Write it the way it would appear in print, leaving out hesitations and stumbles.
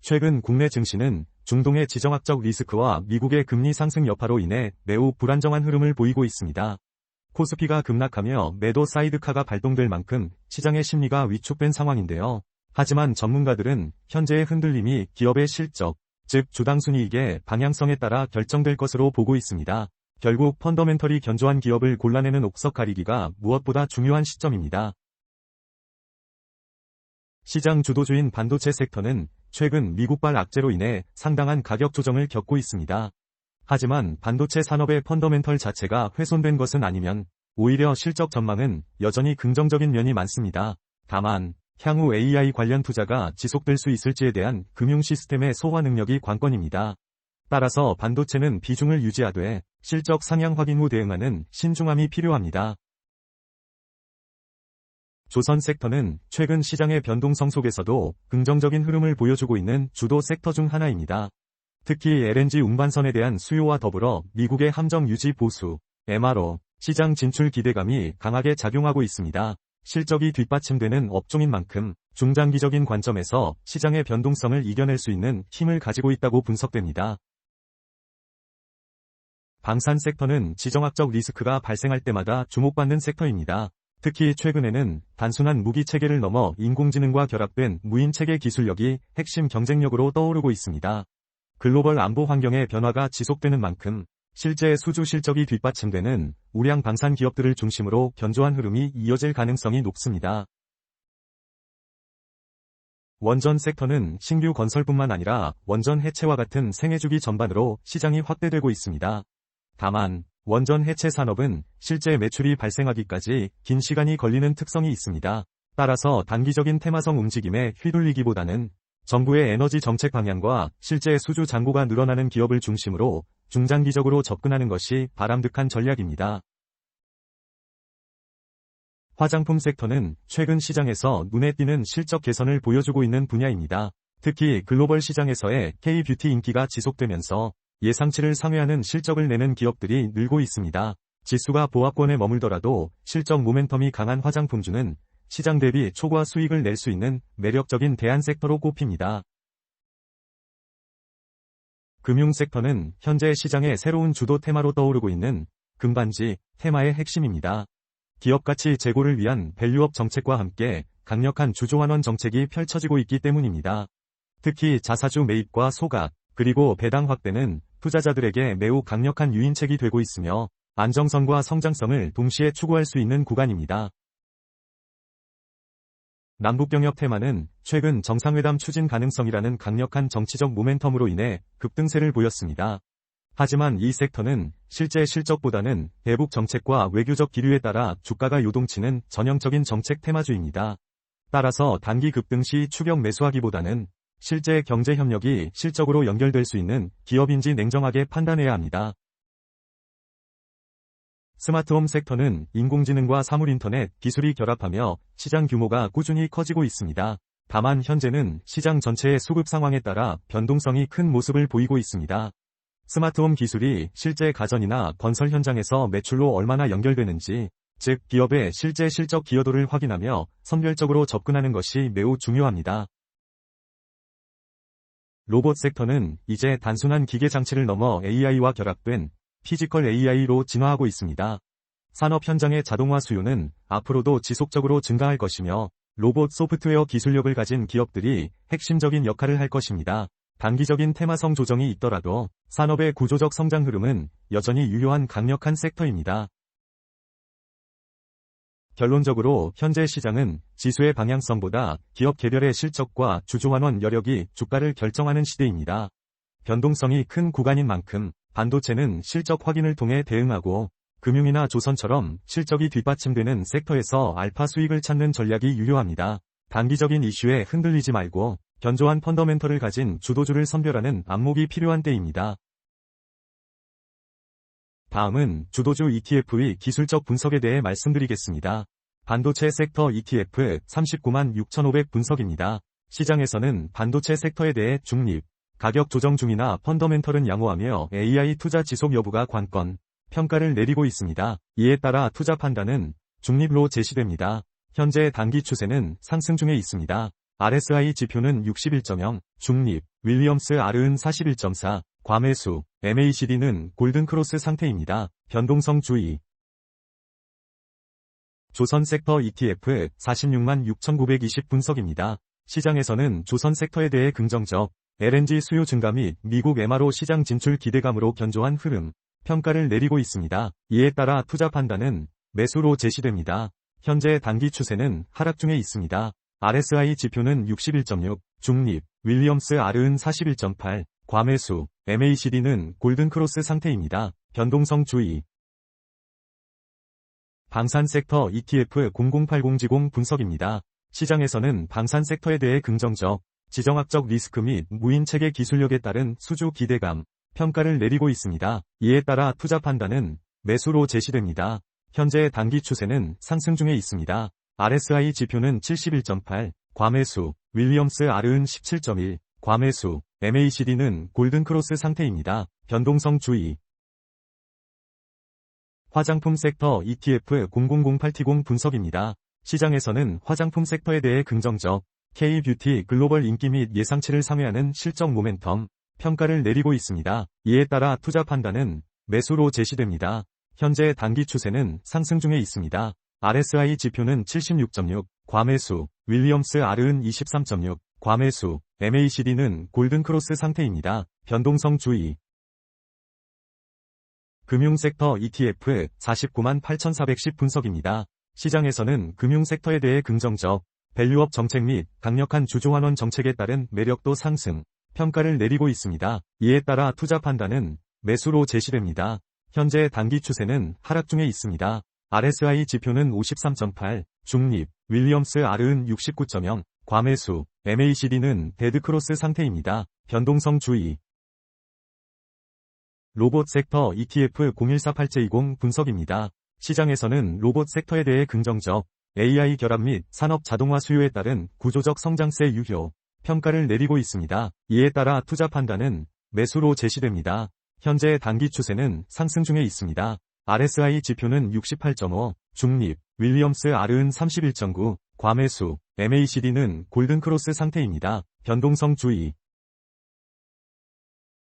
최근 국내 증시는 중동의 지정학적 리스크와 미국의 금리 상승 여파로 인해 매우 불안정한 흐름을 보이고 있습니다. 코스피가 급락하며 매도 사이드카가 발동될 만큼 시장의 심리가 위축된 상황인데요. 하지만 전문가들은 현재의 흔들림이 기업의 실적, 즉 주당순이익의 방향성에 따라 결정될 것으로 보고 있습니다. 결국 펀더멘털이 견조한 기업을 골라내는 옥석 가리기가 무엇보다 중요한 시점입니다. 시장 주도주인 반도체 섹터는 최근 미국발 악재로 인해 상당한 가격 조정을 겪고 있습니다. 하지만 반도체 산업의 펀더멘털 자체가 훼손된 것은 아니면 오히려 실적 전망은 여전히 긍정적인 면이 많습니다. 다만 향후 AI 관련 투자가 지속될 수 있을지에 대한 금융 시스템의 소화 능력이 관건입니다. 따라서 반도체는 비중을 유지하되 실적 상향 확인 후 대응하는 신중함이 필요합니다. 조선 섹터는 최근 시장의 변동성 속에서도 긍정적인 흐름을 보여주고 있는 주도 섹터 중 하나입니다. 특히 LNG 운반선에 대한 수요와 더불어 미국의 함정 유지 보수, MRO, 시장 진출 기대감이 강하게 작용하고 있습니다. 실적이 뒷받침되는 업종인 만큼 중장기적인 관점에서 시장의 변동성을 이겨낼 수 있는 힘을 가지고 있다고 분석됩니다. 방산 섹터는 지정학적 리스크가 발생할 때마다 주목받는 섹터입니다. 특히 최근에는 단순한 무기 체계를 넘어 인공지능과 결합된 무인 체계 기술력이 핵심 경쟁력으로 떠오르고 있습니다. 글로벌 안보 환경의 변화가 지속되는 만큼 실제 수주 실적이 뒷받침되는 우량 방산 기업들을 중심으로 견조한 흐름이 이어질 가능성이 높습니다. 원전 섹터는 신규 건설뿐만 아니라 원전 해체와 같은 생애주기 전반으로 시장이 확대되고 있습니다. 다만 원전 해체 산업은 실제 매출이 발생하기까지 긴 시간이 걸리는 특성이 있습니다. 따라서 단기적인 테마성 움직임에 휘둘리기보다는 정부의 에너지 정책 방향과 실제 수주 잔고가 늘어나는 기업을 중심으로 중장기적으로 접근하는 것이 바람직한 전략입니다. 화장품 섹터는 최근 시장에서 눈에 띄는 실적 개선을 보여주고 있는 분야입니다. 특히 글로벌 시장에서의 K-뷰티 인기가 지속되면서 예상치를 상회하는 실적을 내는 기업들이 늘고 있습니다. 지수가 보합권에 머물더라도 실적 모멘텀이 강한 화장품주는 시장 대비 초과 수익을 낼 수 있는 매력적인 대안 섹터로 꼽힙니다. 금융 섹터는 현재 시장의 새로운 주도 테마로 떠오르고 있는 금반지 테마의 핵심입니다. 기업가치 제고를 위한 밸류업 정책과 함께 강력한 주주환원 정책이 펼쳐지고 있기 때문입니다. 특히 자사주 매입과 소각, 그리고 배당 확대는 투자자들에게 매우 강력한 유인책이 되고 있으며 안정성과 성장성을 동시에 추구할 수 있는 구간입니다. 남북경협 테마는 최근 정상회담 추진 가능성이라는 강력한 정치적 모멘텀으로 인해 급등세를 보였습니다. 하지만 이 섹터는 실제 실적보다는 대북 정책과 외교적 기류에 따라 주가가 요동치는 전형적인 정책 테마주입니다. 따라서 단기 급등 시 추격 매수하기보다는 실제 경제 협력이 실적으로 연결될 수 있는 기업인지 냉정하게 판단해야 합니다. 스마트홈 섹터는 인공지능과 사물인터넷 기술이 결합하며 시장 규모가 꾸준히 커지고 있습니다. 다만 현재는 시장 전체의 수급 상황에 따라 변동성이 큰 모습을 보이고 있습니다. 스마트홈 기술이 실제 가전이나 건설 현장에서 매출로 얼마나 연결되는지, 즉 기업의 실제 실적 기여도를 확인하며 선별적으로 접근하는 것이 매우 중요합니다. 로봇 섹터는 이제 단순한 기계 장치를 넘어 AI와 결합된 피지컬 AI로 진화하고 있습니다. 산업 현장의 자동화 수요는 앞으로도 지속적으로 증가할 것이며 로봇 소프트웨어 기술력을 가진 기업들이 핵심적인 역할을 할 것입니다. 단기적인 테마성 조정이 있더라도 산업의 구조적 성장 흐름은 여전히 유효한 강력한 섹터입니다. 결론적으로 현재 시장은 지수의 방향성보다 기업 개별의 실적과 주주환원 여력이 주가를 결정하는 시대입니다. 변동성이 큰 구간인 만큼 반도체는 실적 확인을 통해 대응하고 금융이나 조선처럼 실적이 뒷받침되는 섹터에서 알파 수익을 찾는 전략이 유효합니다. 단기적인 이슈에 흔들리지 말고 견조한 펀더멘털을 가진 주도주를 선별하는 안목이 필요한 때입니다. 다음은 주도주 ETF의 기술적 분석에 대해 말씀드리겠습니다. 반도체 섹터 ETF 39만 6,500 분석입니다. 시장에서는 반도체 섹터에 대해 중립, 가격 조정 중이나 펀더멘털은 양호하며 AI 투자 지속 여부가 관건, 평가를 내리고 있습니다. 이에 따라 투자 판단은 중립로 제시됩니다. 현재 단기 추세는 상승 중에 있습니다. RSI 지표는 61.0, 중립, 윌리엄스 R은 41.4, 과매수, MACD는 골든크로스 상태입니다. 변동성 주의. 조선 섹터 ETF 46만 6,920 분석입니다. 시장에서는 조선 섹터에 대해 긍정적, LNG 수요 증가 및 미국 MRO 시장 진출 기대감으로 견조한 흐름, 평가를 내리고 있습니다. 이에 따라 투자 판단은 매수로 제시됩니다. 현재 단기 추세는 하락 중에 있습니다. RSI 지표는 61.6, 중립, 윌리엄스 R은 41.8, 과매수, MACD는 골든크로스 상태입니다. 변동성 주의. 방산 섹터 ETF 0080지공 분석입니다. 시장에서는 방산 섹터에 대해 긍정적, 지정학적 리스크 및 무인 체계 기술력에 따른 수주 기대감, 평가를 내리고 있습니다. 이에 따라 투자 판단은 매수로 제시됩니다. 현재 단기 추세는 상승 중에 있습니다. RSI 지표는 71.8, 과매수, 윌리엄스 R은 17.1, 과매수, MACD는 골든크로스 상태입니다. 변동성 주의. 화장품 섹터 ETF 0008T0 분석입니다. 시장에서는 화장품 섹터에 대해 긍정적, K-뷰티 글로벌 인기 및 예상치를 상회하는 실적 모멘텀, 평가를 내리고 있습니다. 이에 따라 투자 판단은 매수로 제시됩니다. 현재 단기 추세는 상승 중에 있습니다. RSI 지표는 76.6, 과매수, 윌리엄스 R은 23.6, 과매수, MACD는 골든크로스 상태입니다. 변동성 주의. 금융섹터 ETF 49만 8,410 분석입니다. 시장에서는 금융섹터에 대해 긍정적, 밸류업 정책 및 강력한 주주환원 정책에 따른 매력도 상승, 평가를 내리고 있습니다. 이에 따라 투자 판단은 매수로 제시됩니다. 현재 단기 추세는 하락 중에 있습니다. RSI 지표는 53.8, 중립, 윌리엄스 R은 69.0, 과매수, MACD는 데드크로스 상태입니다. 변동성 주의. 로봇 섹터 ETF 0148J20 분석입니다. 시장에서는 로봇 섹터에 대해 긍정적, AI 결합 및 산업 자동화 수요에 따른 구조적 성장세 유효, 평가를 내리고 있습니다. 이에 따라 투자 판단은 매수로 제시됩니다. 현재 단기 추세는 상승 중에 있습니다. RSI 지표는 68.5, 중립, 윌리엄스 R은 31.9, 과매수, MACD는 골든크로스 상태입니다. 변동성 주의.